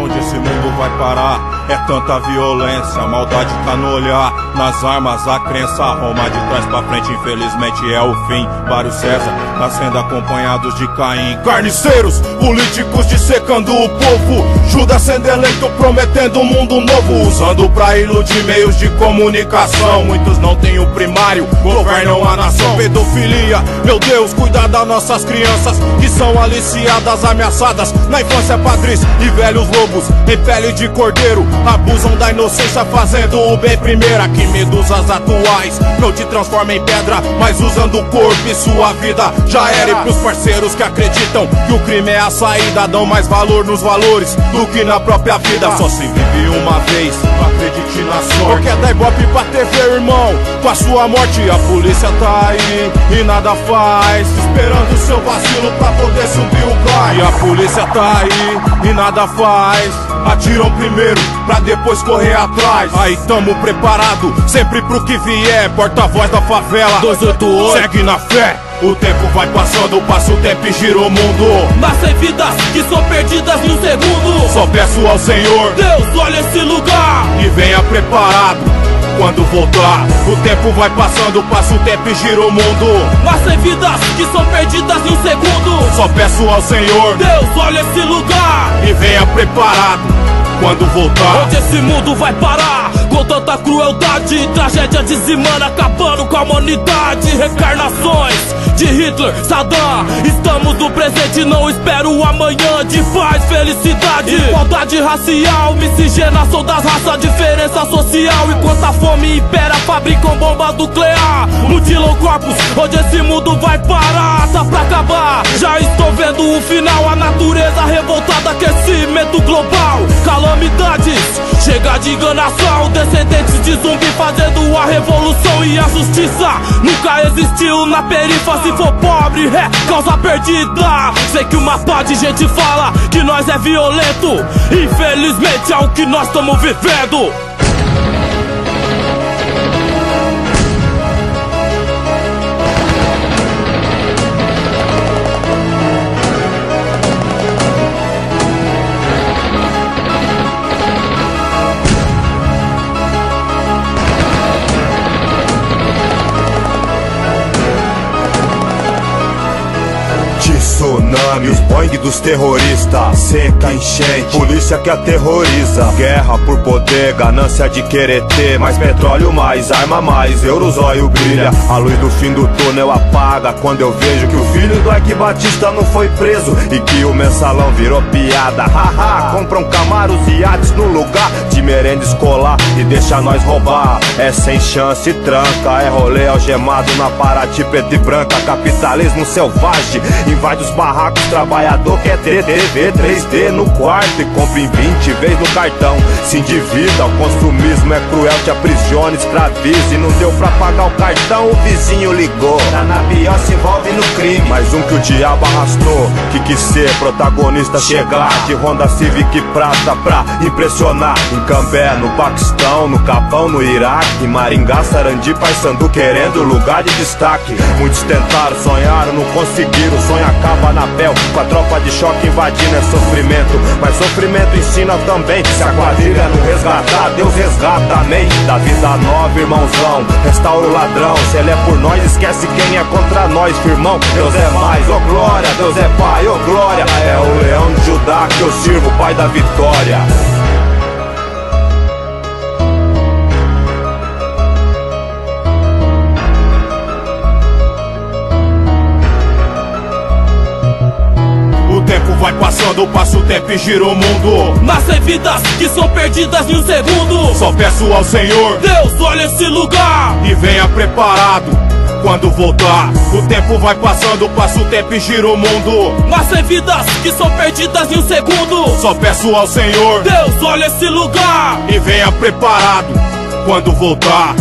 Onde esse mundo vai parar? É tanta violência, a maldade tá no olhar, nas armas a crença. Roma de trás pra frente, infelizmente é o fim. Vários César nascendo acompanhados de Caim. Carniceiros, políticos dissecando o povo. Judas sendo eleito, prometendo um mundo novo, usando pra iludir meios de comunicação. Muitos não têm o primário, governam a nação. Pedofilia, meu Deus, cuida das nossas crianças, que são aliciadas, ameaçadas na infância. Padres e velhos lobos em pele de cordeiro abusam da inocência, fazendo o bem primeiro. Aqui medusas atuais não te transformam em pedra, mas usando o corpo e sua vida já era. E pros parceiros que acreditam que o crime é a saída, dão mais valor nos valores do que na própria vida. Só se vive uma vez, acredite na sorte. Quer dar ibope pra TV, irmão, com a sua morte. A polícia tá aí e nada faz, esperando o seu vacilo pra poder subir o gás. E a polícia tá aí e nada faz, atiram primeiro pra depois correr atrás. Aí tamo preparado sempre pro que vier, porta-voz da favela 288, segue na fé. O tempo vai passando, passa o tempo e gira o mundo. Nascem vidas que são perdidas num segundo. Só peço ao Senhor, Deus, olha esse lugar e venha preparado quando voltar. O tempo vai passando, passa o tempo e gira o mundo. Nascem vidas que são perdidas num segundo. Só peço ao Senhor, Deus, olha esse lugar e venha preparado quando voltar. Onde esse mundo vai parar? Com tanta crueldade, tragédia dizimando, acabando com a humanidade. Reencarnações de Hitler, Saddam. Estamos no presente, não espero o amanhã. De paz, felicidade, igualdade racial, miscigenação das raças, diferença social. Enquanto a fome impera, fabricam bombas nuclear, mutilam corpos. Onde esse mundo vai parar? Tá pra acabar, já estou vendo o final. A natureza revoltada, aquecimento global, calamidades, chega de enganação. Descendentes de zumbi fazendo a revolução, e a justiça nunca existiu na perifa. Se for pobre, é causa perdida. Sei que uma pá de gente fala que nós é violento, infelizmente é o que nós estamos vivendo. Tsunami, os Boeing dos terroristas, seca, enchente, polícia que aterroriza. Guerra por poder, ganância de querer ter mais petróleo, mais arma, mais euros, olho brilha. A luz do fim do túnel apaga quando eu vejo que o filho do Ike Batista não foi preso e que o mensalão virou piada. Haha, compram Camaros e iates no lugar de merenda escolar e deixa nós roubar. É sem chance, tranca, é rolê algemado na Paraty preta e branca. Capitalismo selvagem invade os barracos, trabalhador quer ter TV 3D no quarto e compra em 20 vezes no cartão. Se endivida, o consumismo é cruel, te aprisiona, escraviza. E não deu pra pagar o cartão, o vizinho ligou. Tá na pior, se envolve no crime. Mais um que o diabo arrastou, que quis ser protagonista, chegar de Honda Civic prata pra impressionar. Em Cambé, no Paquistão, no Capão, no Iraque, Maringá, Sarandi, Paysandu, querendo lugar de destaque. Muitos tentaram, sonharam, não conseguiram. O sonho acaba na pele, com a tropa de choque invadindo. É sofrimento, mas sofrimento ensina também. Se a quadrilha não resgatar, Deus resgata, amém. Da vida nova, irmãozão, restaura o ladrão. Se ele é por nós, esquece quem é contra nós, firmão. Deus é mais, ô glória, Deus é pai, ô glória. É o leão de Judá que eu sirvo, pai da vitória. Vai passando, passa o tempo e gira o mundo. Nascem vidas que são perdidas em um segundo. Só peço ao Senhor, Deus, olha esse lugar e venha preparado quando voltar. O tempo vai passando, passa o tempo e gira o mundo. Mas tem vidas que são perdidas em um segundo. Só peço ao Senhor, Deus, olha esse lugar e venha preparado quando voltar.